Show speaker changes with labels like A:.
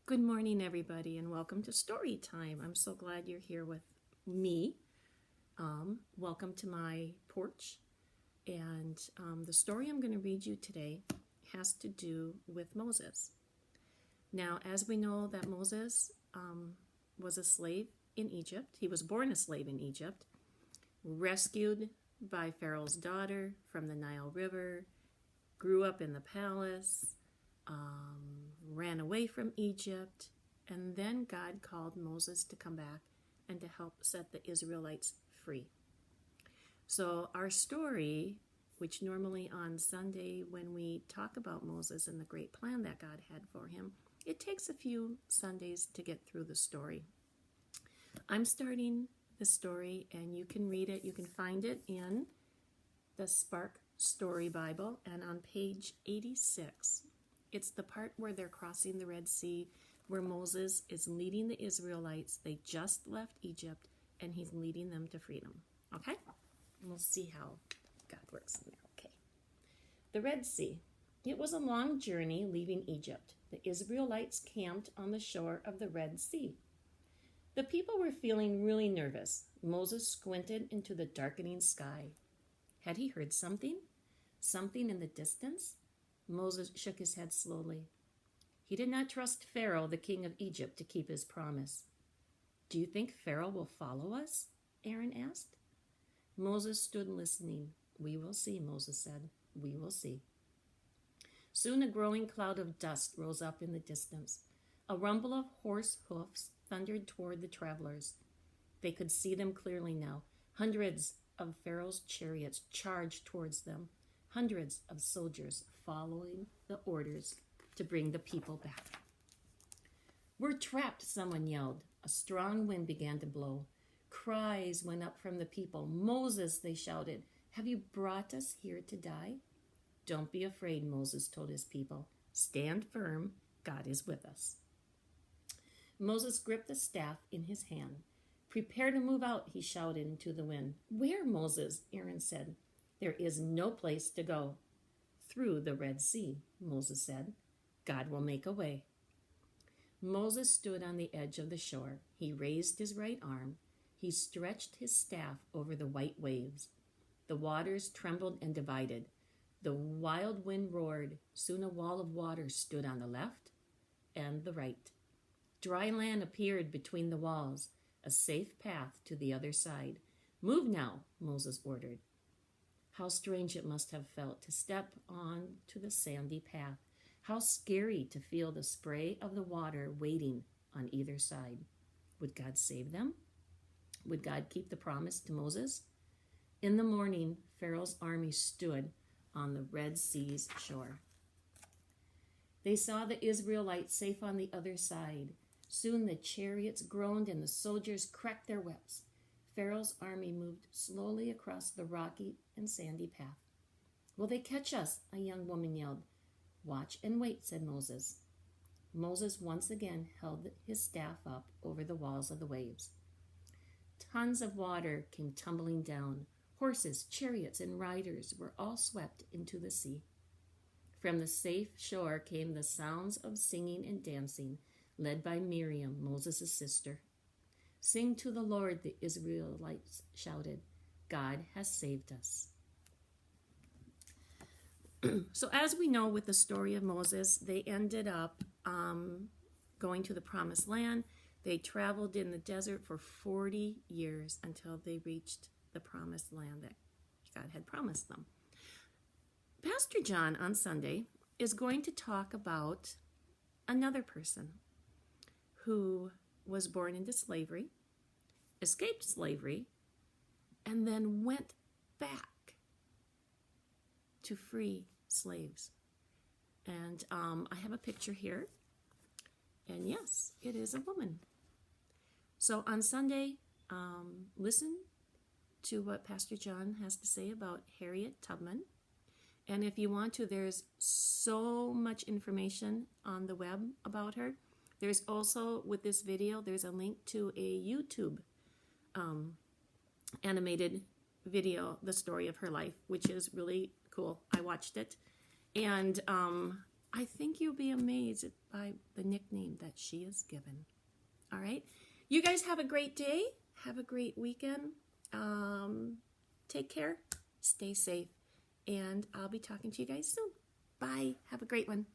A: Good morning, everybody, and welcome to Story Time. I'm so glad you're here with me. Welcome to my porch. And the story I'm going to read you today has to do with Moses. Now, as we know that Moses was a slave in Egypt. He was born a slave in Egypt, rescued by Pharaoh's daughter from the Nile River, grew up in the palace, ran away from Egypt, and then God called Moses to come back and to help set the Israelites free. So our story, which normally on Sunday when we talk about Moses and the great plan that God had for him, it takes a few Sundays to get through the story. I'm starting the story, and you can read it. You can find it in the Spark Story Bible, and on page 86. It's the part where they're crossing the Red Sea, where Moses is leading the Israelites. They just left Egypt, and he's leading them to freedom. Okay? And we'll see how God works in there. Okay. The Red Sea. It was a long journey leaving Egypt. The Israelites camped on the shore of the Red Sea. The people were feeling really nervous. Moses squinted into the darkening sky. Had he heard something? Something in the distance? Moses shook his head slowly. He did not trust Pharaoh, the king of Egypt, to keep his promise. Do you think Pharaoh will follow us? Aaron asked. Moses stood listening. We will see, Moses said. We will see. Soon a growing cloud of dust rose up in the distance. A rumble of horse hoofs thundered toward the travelers. They could see them clearly now. Hundreds of Pharaoh's chariots charged towards them. Hundreds of soldiers following the orders to bring the people back. We're trapped, someone yelled. A strong wind began to blow. Cries went up from the people. Moses, they shouted, have you brought us here to die? Don't be afraid, Moses told his people. Stand firm. God is with us. Moses gripped the staff in his hand. Prepare to move out, he shouted into the wind. Where, Moses? Aaron said. There is no place to go. Through the Red Sea, Moses said. God will make a way. Moses stood on the edge of the shore. He raised his right arm. He stretched his staff over the white waves. The waters trembled and divided. The wild wind roared. Soon a wall of water stood on the left and the right. Dry land appeared between the walls, a safe path to the other side. Move now, Moses ordered. How strange it must have felt to step on to the sandy path. How scary to feel the spray of the water waiting on either side. Would God save them? Would God keep the promise to Moses? In the morning, Pharaoh's army stood on the Red Sea's shore. They saw the Israelites safe on the other side. Soon the chariots groaned and the soldiers cracked their whips. Pharaoh's army moved slowly across the rocky and sandy path. Will they catch us? A young woman yelled. Watch and wait, said Moses. Moses once again held his staff up over the walls of the waves. Tons of water came tumbling down. Horses, chariots, and riders were all swept into the sea. From the safe shore came the sounds of singing and dancing, led by Miriam, Moses' sister. Sing to the Lord, the Israelites shouted. God has saved us. So as we know with the story of Moses, they ended up going to the promised land. They traveled in the desert for 40 years until they reached the promised land that God had promised them. Pastor John on Sunday is going to talk about another person who was born into slavery, escaped slavery, and then went back to free slaves. And I have a picture here. And yes, it is a woman. So on Sunday, listen to what Pastor John has to say about Harriet Tubman. And if you want to, there's so much information on the web about her. There's also, with this video, there's a link to a YouTube animated video, the story of her life, which is really cool. I watched it. And I think you'll be amazed by the nickname that she is given. All right. You guys have a great day. Have a great weekend. Take care. Stay safe. And I'll be talking to you guys soon. Bye. Have a great one.